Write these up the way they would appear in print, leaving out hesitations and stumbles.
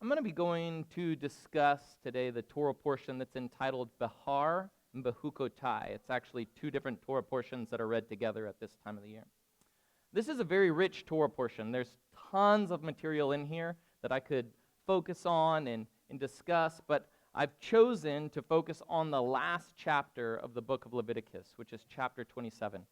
I'm going to be going to discuss today the Torah portion that's entitled Behar and Bechukotai. It's actually two different Torah portions that are read together at this time of the year. This is a very rich Torah portion. There's tons of material in here that I could focus on and discuss, but I've chosen to focus on the last chapter of the book of Leviticus, which is chapter 27.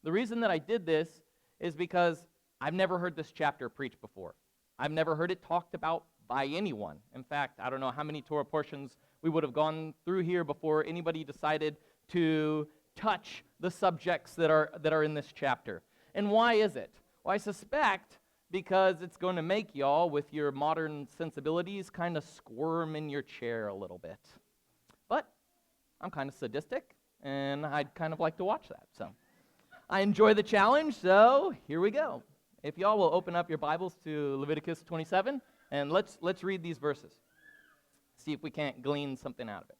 The reason that I did this is because I've never heard this chapter preached before. I've never heard it talked about by anyone. In fact, I don't know how many Torah portions we would have gone through here before anybody decided to touch the subjects that are in this chapter. And why is it? Well, I suspect because it's going to make y'all, with your modern sensibilities, kind of squirm in your chair a little bit. But I'm kind of sadistic, and I'd kind of like to watch that. So I enjoy the challenge, so here we go. If y'all will open up your Bibles to Leviticus 27, and let's read these verses. See if we can't glean something out of it.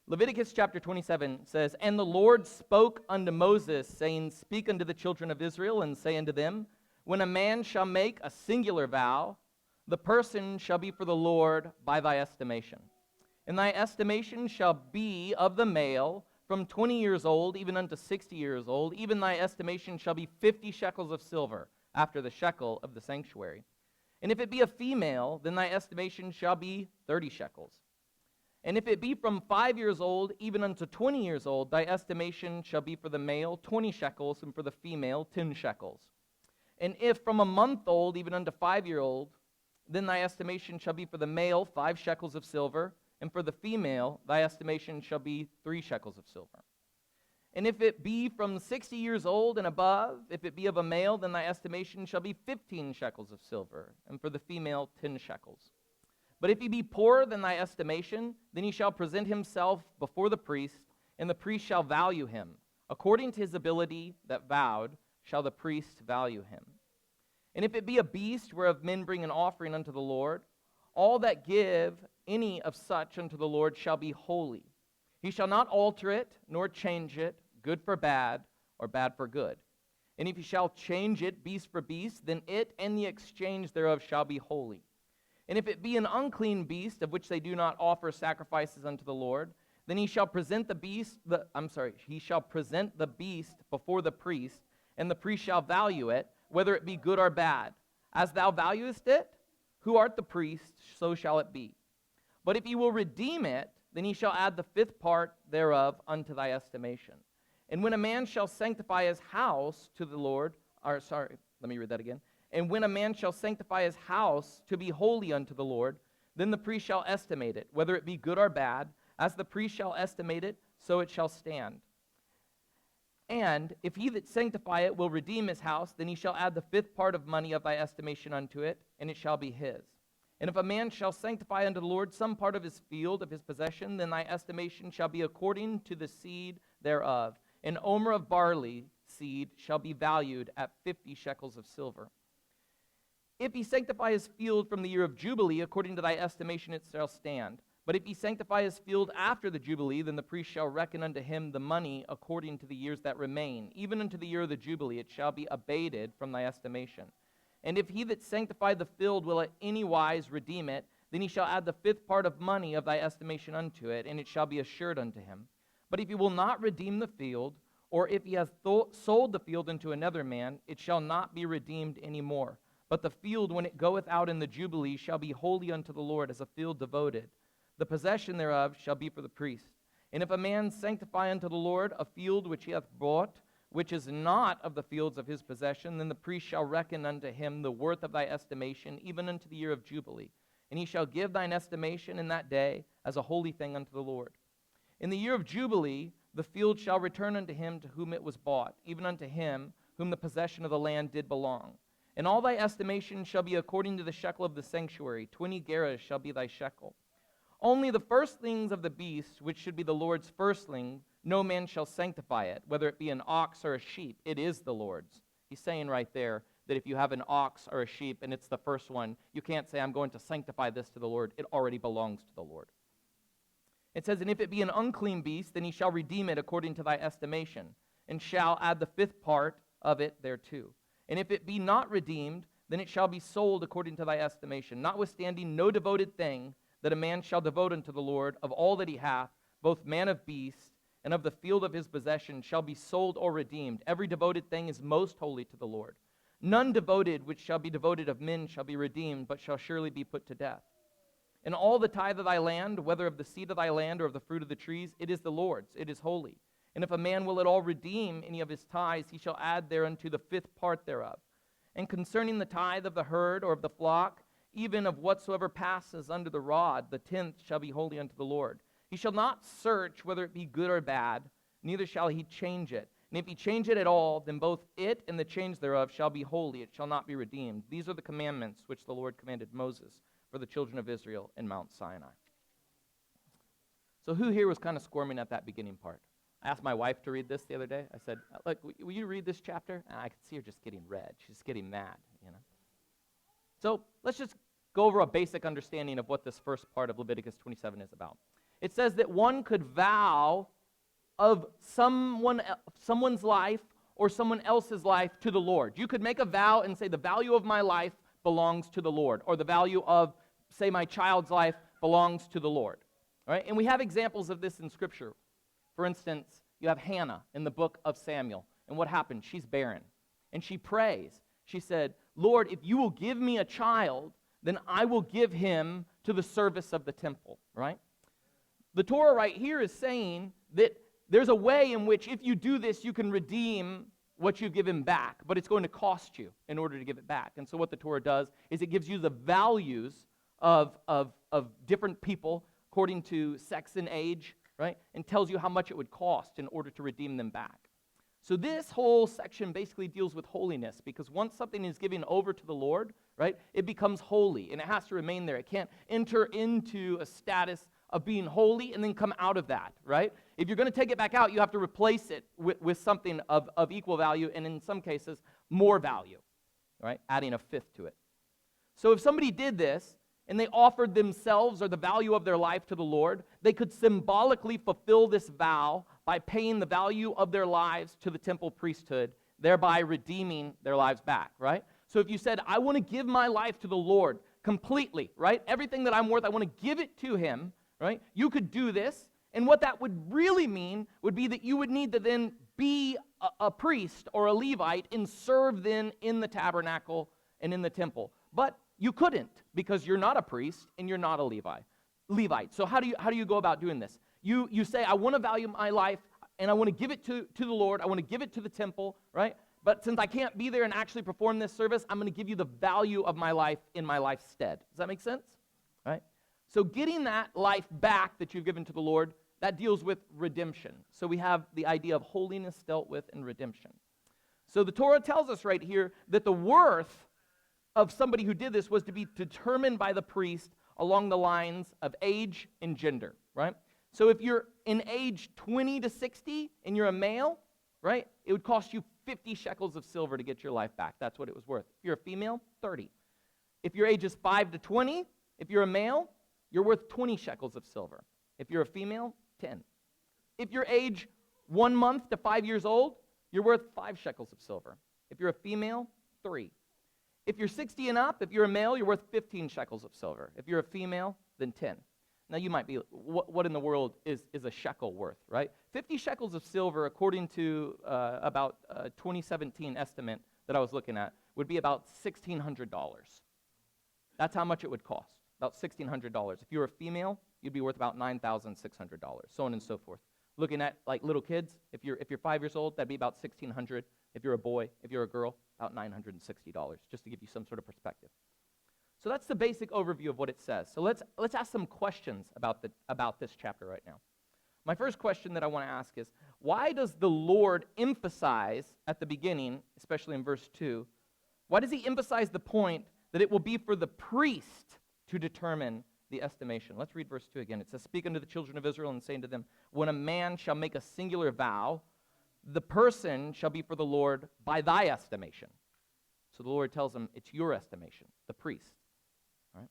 Leviticus chapter 27 says, "And the Lord spoke unto Moses, saying, Speak unto the children of Israel, and say unto them, When a man shall make a singular vow, the person shall be for the Lord by thy estimation. And thy estimation shall be of the male from 20 years old even unto 60 years old. Even thy estimation shall be 50 shekels of silver, after the shekel of the sanctuary. And if it be a female, then thy estimation shall be 30 shekels. And if it be from 5 years old even unto 20 years old, thy estimation shall be for the male 20 shekels, and for the female 10 shekels. And if from a month old even unto 5 year old, then thy estimation shall be for the male 5 shekels of silver, and for the female thy estimation shall be 3 shekels of silver. And if it be from 60 years old and above, if it be of a male, then thy estimation shall be 15 shekels of silver, and for the female 10 shekels. But if he be poorer than thy estimation, then he shall present himself before the priest, and the priest shall value him. According to his ability that vowed, shall the priest value him. And if it be a beast whereof men bring an offering unto the Lord, all that give any of such unto the Lord shall be holy. He shall not alter it, nor change it, good for bad, or bad for good. And if he shall change it, beast for beast, then it and the exchange thereof shall be holy. And if it be an unclean beast, of which they do not offer sacrifices unto the Lord, then he shall present the beast before the priest, and the priest shall value it, whether it be good or bad. As thou valuest it, who art the priest, so shall it be. But if he will redeem it, then he shall add the 5th part thereof unto thy estimation. And when a man shall sanctify his house to the Lord, And when a man shall sanctify his house to be holy unto the Lord, then the priest shall estimate it, whether it be good or bad. As the priest shall estimate it, so it shall stand. And if he that sanctify it will redeem his house, then he shall add the 5th part of money of thy estimation unto it, and it shall be his. And if a man shall sanctify unto the Lord some part of his field, of his possession, then thy estimation shall be according to the seed thereof. An omer of barley seed shall be valued at 50 shekels of silver. If he sanctify his field from the year of Jubilee, according to thy estimation it shall stand. But if he sanctify his field after the Jubilee, then the priest shall reckon unto him the money according to the years that remain. Even unto the year of the Jubilee it shall be abated from thy estimation. And if he that sanctified the field will at any wise redeem it, then he shall add the 5th part of money of thy estimation unto it, and it shall be assured unto him. But if he will not redeem the field, or if he hath sold the field unto another man, it shall not be redeemed any more. But the field, when it goeth out in the Jubilee, shall be holy unto the Lord, as a field devoted. The possession thereof shall be for the priest. And if a man sanctify unto the Lord a field which he hath bought, which is not of the fields of his possession, then the priest shall reckon unto him the worth of thy estimation, even unto the year of Jubilee. And he shall give thine estimation in that day as a holy thing unto the Lord. In the year of Jubilee, the field shall return unto him to whom it was bought, even unto him whom the possession of the land did belong. And all thy estimation shall be according to the shekel of the sanctuary. 20 gerahs shall be thy shekel. Only the firstlings of the beast, which should be the Lord's firstling, no man shall sanctify it, whether it be an ox or a sheep. It is the Lord's. He's saying right there that if you have an ox or a sheep and it's the first one, you can't say, I'm going to sanctify this to the Lord. It already belongs to the Lord. It says, and if it be an unclean beast, then he shall redeem it according to thy estimation, and shall add the 5th part of it thereto. And if it be not redeemed, then it shall be sold according to thy estimation. Notwithstanding, no devoted thing that a man shall devote unto the Lord of all that he hath, both man of beast and of the field of his possession, shall be sold or redeemed. Every devoted thing is most holy to the Lord. None devoted which shall be devoted of men shall be redeemed, but shall surely be put to death. And all the tithe of thy land, whether of the seed of thy land or of the fruit of the trees, it is the Lord's, it is holy. And if a man will at all redeem any of his tithes, he shall add thereunto the fifth part thereof. And concerning the tithe of the herd or of the flock, even of whatsoever passes under the rod, the tenth shall be holy unto the Lord. He shall not search whether it be good or bad, neither shall he change it. And if he change it at all, then both it and the change thereof shall be holy, it shall not be redeemed. These are the commandments which the Lord commanded Moses for the children of Israel in Mount Sinai. So who here was kind of squirming at that beginning part? I asked my wife to read this the other day. I said, look, will you read this chapter? And I could see her just getting red. She's getting mad, you know. So let's just go over a basic understanding of what this first part of Leviticus 27 is about. It says that one could vow of someone's life or someone else's life to the Lord. You could make a vow and say, the value of my life belongs to the Lord, or the value of, say, my child's life belongs to the Lord. All right? And we have examples of this in Scripture. For instance, you have Hannah in the book of Samuel. And what happened? She's barren. And she prays. She said, Lord, if you will give me a child, then I will give him to the service of the temple. Right? The Torah right here is saying that there's a way in which if you do this, you can redeem what you give him back, but it's going to cost you in order to give it back. And so what the Torah does is it gives you the values of different people according to sex and age, right? And tells you how much it would cost in order to redeem them back. So this whole section basically deals with holiness, because once something is given over to the Lord, right, it becomes holy, and it has to remain there. It can't enter into a status of being holy and then come out of that, right? If you're going to take it back out, you have to replace it with something of equal value, and in some cases, more value, right? Adding a fifth to it. So if somebody did this, and they offered themselves or the value of their life to the Lord, they could symbolically fulfill this vow by paying the value of their lives to the temple priesthood, thereby redeeming their lives back, right? So if you said, I want to give my life to the Lord completely, right? Everything that I'm worth, I want to give it to him, right? You could do this, and what that would really mean would be that you would need to then be a priest or a Levite and serve then in the tabernacle and in the temple. But you couldn't, because you're not a priest and you're not a Levite. So how do you go about doing this? You say, I want to value my life and I want to give it to the Lord. I want to give it to the temple, right? But since I can't be there and actually perform this service, I'm going to give you the value of my life in my life's stead. Does that make sense? Right? So getting that life back that you've given to the Lord, that deals with redemption. So we have the idea of holiness dealt with in redemption. So the Torah tells us right here that the worth of somebody who did this was to be determined by the priest along the lines of age and gender, right? So if you're in age 20 to 60 and you're a male, right, it would cost you 50 shekels of silver to get your life back. That's what it was worth. If you're a female, 30. If your age is 5 to 20, if you're a male, you're worth 20 shekels of silver. If you're a female, 10. If you're age 1 month to 5 years old, you're worth 5 shekels of silver. If you're a female, 3. If you're 60 and up, if you're a male, you're worth 15 shekels of silver. If you're a female, then 10. Now you might be, what in the world is a shekel worth, right? 50 shekels of silver, according to about 2017 estimate that I was looking at, would be about $1,600. That's how much it would cost, about $1,600. If you were a female, you'd be worth about $9,600, so on and so forth. Looking at like little kids, if you're 5 years old, that'd be about $1,600. If you're a boy, if you're a girl, about $960, just to give you some sort of perspective. So that's the basic overview of what it says. So let's ask some questions about this chapter right now. My first question that I want to ask is, why does the Lord emphasize at the beginning, especially in verse 2, why does he emphasize the point that it will be for the priest to determine the estimation? Let's read verse 2 again. It says, speak unto the children of Israel and saying to them, when a man shall make a singular vow, the person shall be for the Lord by thy estimation. So the Lord tells him, it's your estimation, the priest. All right?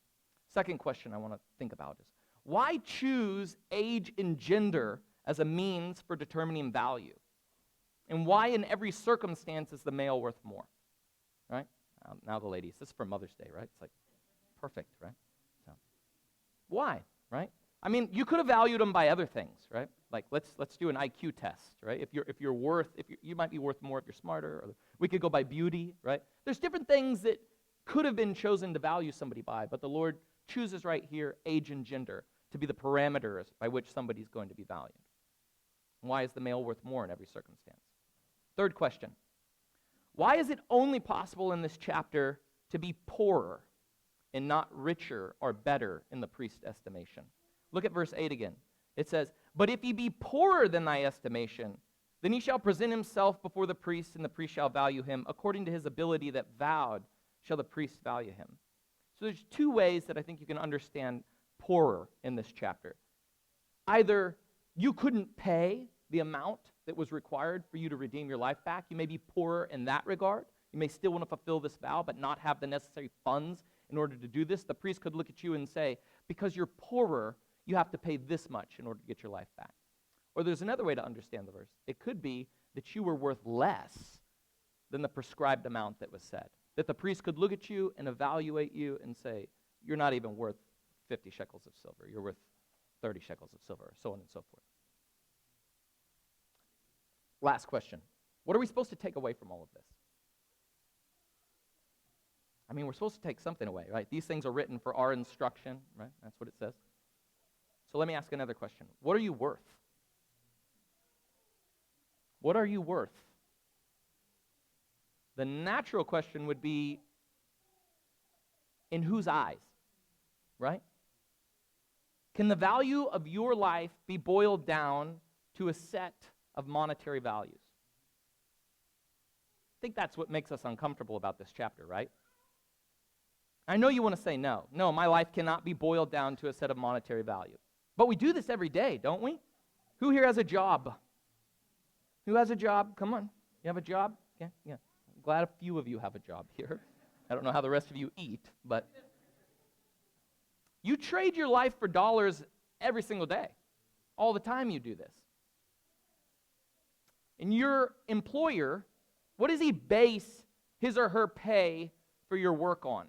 Second question I want to think about is, why choose age and gender as a means for determining value? And why in every circumstance is the male worth more? Right? Now the ladies, this is for Mother's Day, right? It's like perfect, right? So why, right? I mean, you could have valued them by other things, right? Like let's do an IQ test, right? You might be worth more if you're smarter. Or we could go by beauty, right? There's different things that could have been chosen to value somebody by, but the Lord chooses right here age and gender to be the parameters by which somebody's going to be valued. Why is the male worth more in every circumstance? Third question. Why is it only possible in this chapter to be poorer and not richer or better in the priest's estimation? Look at verse 8 again. It says, "But if he be poorer than thy estimation, then he shall present himself before the priest, and the priest shall value him. According to his ability that vowed shall the priest value him." So there's two ways that I think you can understand poorer in this chapter. Either you couldn't pay the amount that was required for you to redeem your life back. You may be poorer in that regard. You may still want to fulfill this vow, but not have the necessary funds in order to do this. The priest could look at you and say, because you're poorer, you have to pay this much in order to get your life back. Or there's another way to understand the verse. It could be that you were worth less than the prescribed amount that was said. That the priest could look at you and evaluate you and say, you're not even worth 50 shekels of silver. You're worth 30 shekels of silver, so on and so forth. Last question. What are we supposed to take away from all of this? I mean, we're supposed to take something away, right? These things are written for our instruction, right? That's what it says. So let me ask another question. What are you worth? What are you worth? The natural question would be, in whose eyes, right? Can the value of your life be boiled down to a set of monetary values? I think that's what makes us uncomfortable about this chapter, right? I know you want to say no. No, my life cannot be boiled down to a set of monetary value. But we do this every day, don't we? Who here has a job? Who has a job? Come on. You have a job? Yeah. I'm glad a few of you have a job here. I don't know how the rest of you eat, but you trade your life for dollars every single day. All the time you do this. And your employer, what does he base his or her pay for your work on?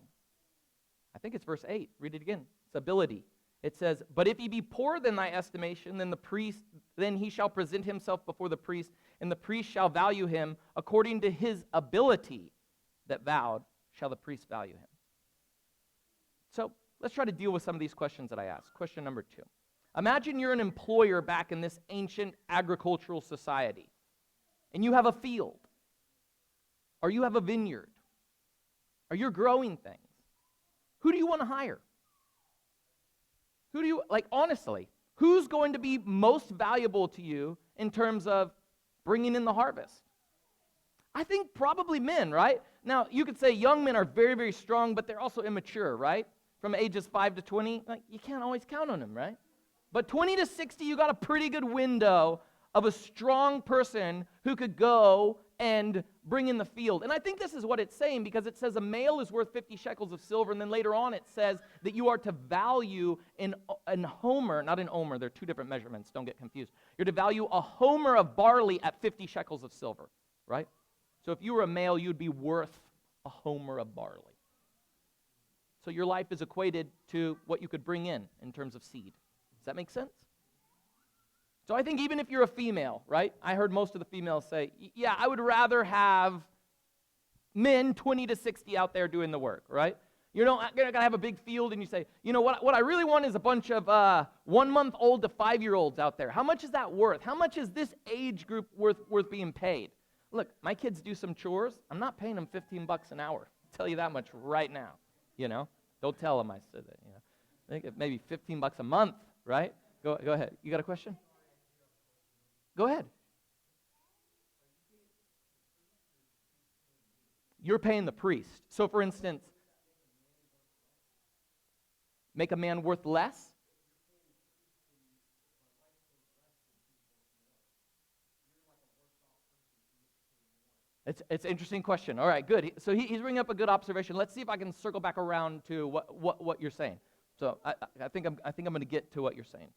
I think it's verse 8. Read it again. It's ability. It says, "But if he be poorer than thy estimation, then he shall present himself before the priest, and the priest shall value him according to his ability that vowed shall the priest value him." So let's try to deal with some of these questions that I asked. Question number 2. Imagine you're an employer back in this ancient agricultural society, and you have a field, or you have a vineyard, or you're growing things. Who do you want to hire? Honestly, who's going to be most valuable to you in terms of bringing in the harvest? I think probably men, right? Now, you could say young men are very, very strong, but they're also immature, right? From ages 5 to 20, you can't always count on them, right? But 20 to 60, you got a pretty good window of a strong person who could go and bring in the field. And I think this is what it's saying, because it says a male is worth 50 shekels of silver, and then later on it says that you are to value in homer, not in omer, they're two different measurements, don't get confused. You're to value a homer of barley at 50 shekels of silver, right? So if you were a male, you'd be worth a homer of barley. So your life is equated to what you could bring in terms of seed. Does that make sense? So I think even if you're a female, right? I heard most of the females say, yeah, I would rather have men 20 to 60 out there doing the work, right? You're not going to have a big field and you say, you know what I really want is a bunch of 1-month-old to 5-year-olds out there. How much is that worth? How much is this age group worth being paid? Look, my kids do some chores. I'm not paying them $15 an hour. I'll tell you that much right now, Don't tell them I said that, I think maybe $15 a month, right? Go ahead. You got a question? Go ahead. You're paying the priest. So, for instance, make a man worth less? It's an interesting question. All right, good. So he's bringing up a good observation. Let's see if I can circle back around to what you're saying. So I think I'm going to get to what you're saying.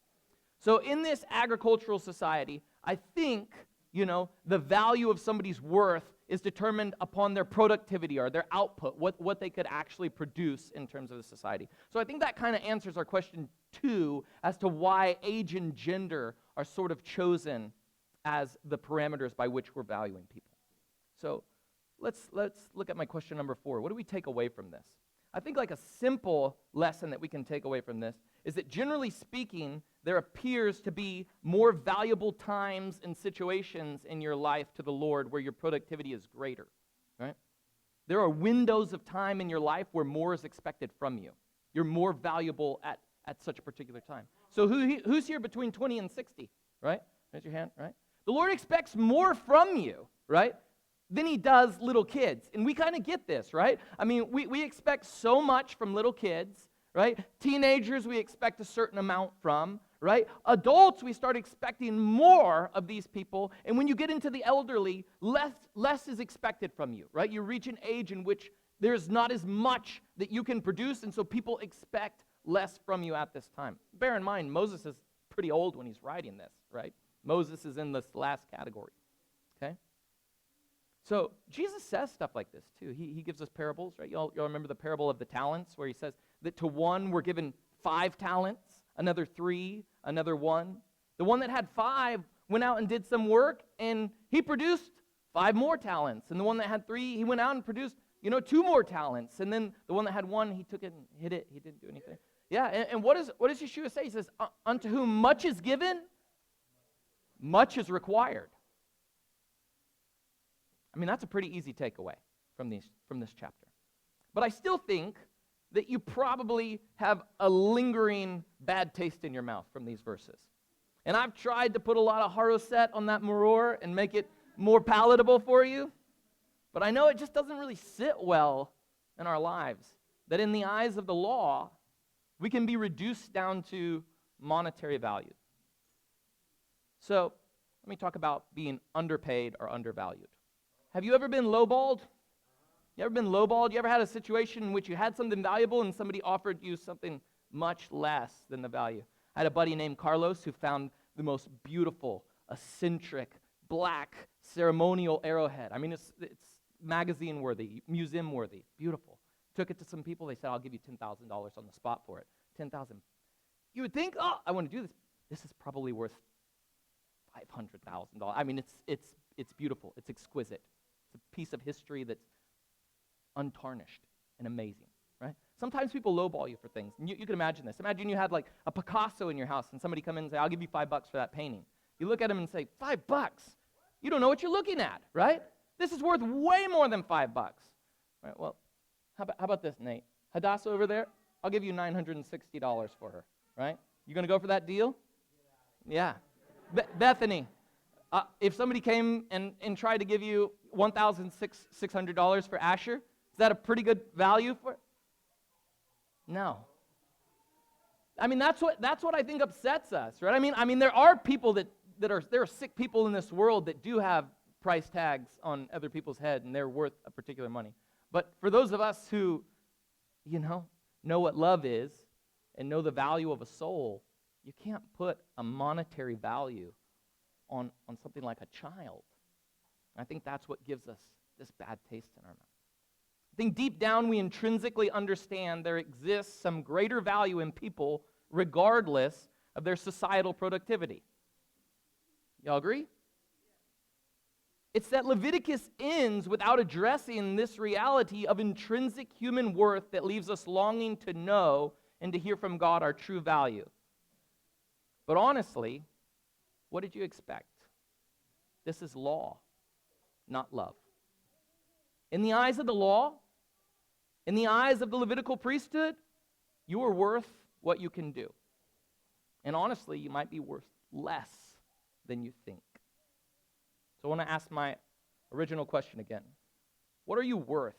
So in this agricultural society, I think the value of somebody's worth is determined upon their productivity or their output, what they could actually produce in terms of the society. So I think that kind of answers our question 2 as to why age and gender are sort of chosen as the parameters by which we're valuing people. So let's look at my question number 4. What do we take away from this? I think like a simple lesson that we can take away from this is that generally speaking, there appears to be more valuable times and situations in your life to the Lord where your productivity is greater, right? There are windows of time in your life where more is expected from you. You're more valuable at such a particular time. So who's here between 20 and 60, right? Raise your hand, right? The Lord expects more from you, right, than he does little kids. And we kind of get this, right? I mean, we expect so much from little kids, right? Teenagers, we expect a certain amount from, right? Adults, we start expecting more of these people. And when you get into the elderly, less is expected from you, right? You reach an age in which there's not as much that you can produce, and so people expect less from you at this time. Bear in mind, Moses is pretty old when he's writing this, right? Moses is in this last category, okay? So Jesus says stuff like this, too. He gives us parables, right? Y'all remember the parable of the talents, where he says that to one were given 5 talents, another 3, another 1. The one that had 5 went out and did some work, and he produced 5 more talents. And the one that had 3, he went out and produced, 2 more talents. And then the one that had 1, he took it and hid it. He didn't do anything. Yeah, and what does Yeshua say? He says, unto whom much is given, much is required. I mean, that's a pretty easy takeaway from this chapter. But I still think that you probably have a lingering bad taste in your mouth from these verses. And I've tried to put a lot of haroset on that maror and make it more palatable for you, but I know it just doesn't really sit well in our lives, that in the eyes of the law, we can be reduced down to monetary value. So let me talk about being underpaid or undervalued. Have you ever been lowballed? You ever been lowballed? You ever had a situation in which you had something valuable and somebody offered you something much less than the value? I had a buddy named Carlos who found the most beautiful, eccentric, black ceremonial arrowhead. I mean, it's magazine-worthy, museum-worthy, beautiful. Took it to some people. They said, I'll give you $10,000 on the spot for it. $10,000. You would think, oh, I want to do this. This is probably worth $500,000. I mean, it's beautiful. It's exquisite. It's a piece of history that's untarnished and amazing, right? Sometimes people lowball you for things. And you can imagine this. Imagine you had like a Picasso in your house and somebody come in and say, I'll give you $5 for that painting. You look at him and say, $5? You don't know what you're looking at, right? This is worth way more than $5. Right, well, how about this, Nate? Hadassah over there, I'll give you $960 for her, right? You going to go for that deal? Yeah. Bethany, if somebody came and tried to give you $1,600 for Asher, is that a pretty good value for it? No. I mean, that's what I think upsets us, right? I mean, there are people there are sick people in this world that do have price tags on other people's head, and they're worth a particular money. But for those of us who, know what love is and know the value of a soul, you can't put a monetary value on something like a child. I think that's what gives us this bad taste in our mouth. I think deep down we intrinsically understand there exists some greater value in people regardless of their societal productivity. Y'all agree? It's that Leviticus ends without addressing this reality of intrinsic human worth that leaves us longing to know and to hear from God our true value. But honestly, what did you expect? This is law, not love. In the eyes of the law, in the eyes of the Levitical priesthood, you are worth what you can do. And honestly, you might be worth less than you think. So I want to ask my original question again. What are you worth?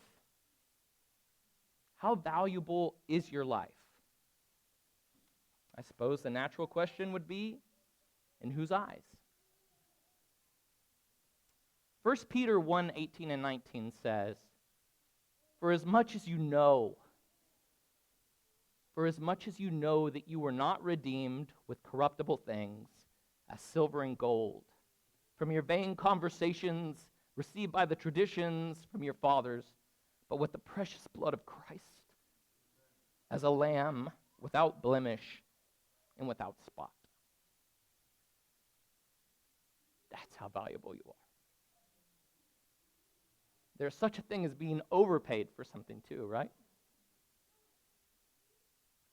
How valuable is your life? I suppose the natural question would be, in whose eyes? 1 Peter 1:18 and 19 says, For as much as you know that you were not redeemed with corruptible things, as silver and gold, from your vain conversations received by the traditions from your fathers, but with the precious blood of Christ, as a lamb without blemish and without spot. That's how valuable you are. There's such a thing as being overpaid for something too, right?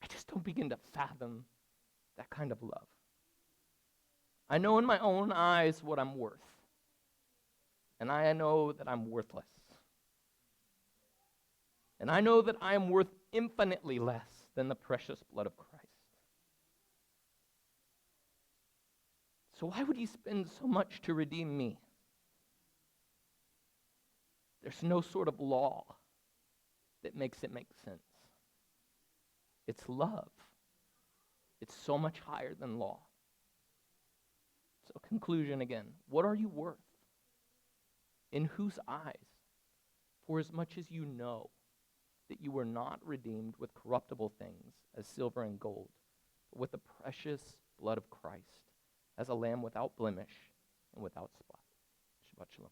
I just don't begin to fathom that kind of love. I know in my own eyes what I'm worth, and I know that I'm worthless. And I know that I am worth infinitely less than the precious blood of Christ. So why would he spend so much to redeem me? There's no sort of law that makes it make sense. It's love. It's so much higher than law. So conclusion again, what are you worth? In whose eyes? For as much as you know that you were not redeemed with corruptible things as silver and gold, but with the precious blood of Christ, as a lamb without blemish and without spot. Shabbat shalom.